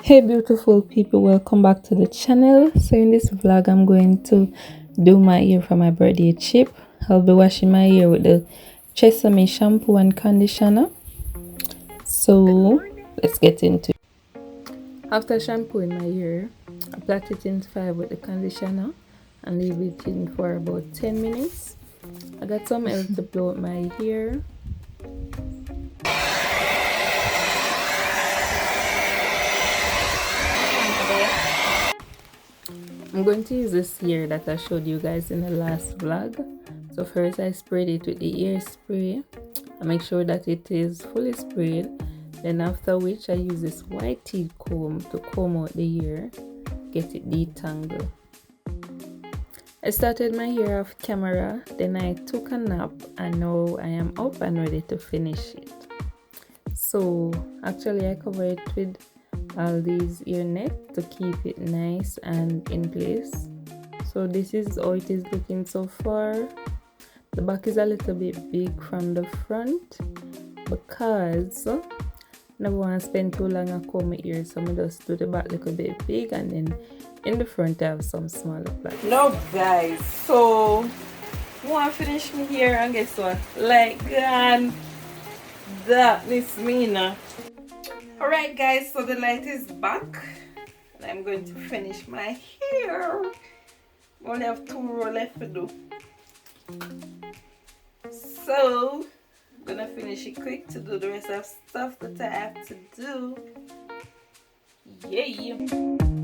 Hey beautiful people, welcome back to the channel. So in this vlog I'm going to do my hair for my birthday chip. I'll be washing my hair with the Sesame shampoo and conditioner. So let's get into it. After shampooing my hair, I plait it in 5 with the conditioner and leave it in for about 10 minutes. I got some else to blow out my hair. I'm going to use this here that I showed you guys in the last vlog. So first I sprayed it with the hairspray. I make sure that it is fully sprayed. Then after which I use this white teeth comb to comb out the hair, get it detangled. I started my hair off camera, then I took a nap and now I am up and ready to finish it. So actually I cover it with all these ear net to keep it nice and in place. So this is how it is looking so far. The back is a little bit big from the front because I never want to spend too long on comb my ears, so I just do the back a little bit big and then in the front I have some smaller plaits. No guys, so I want to finish my hair and guess what? Like God, that is me now. Alright guys, so the light is back and I'm going to finish my hair. Only have 2 rows left to do. So I'm gonna finish it quick to do the rest of stuff that I have to do. Yay!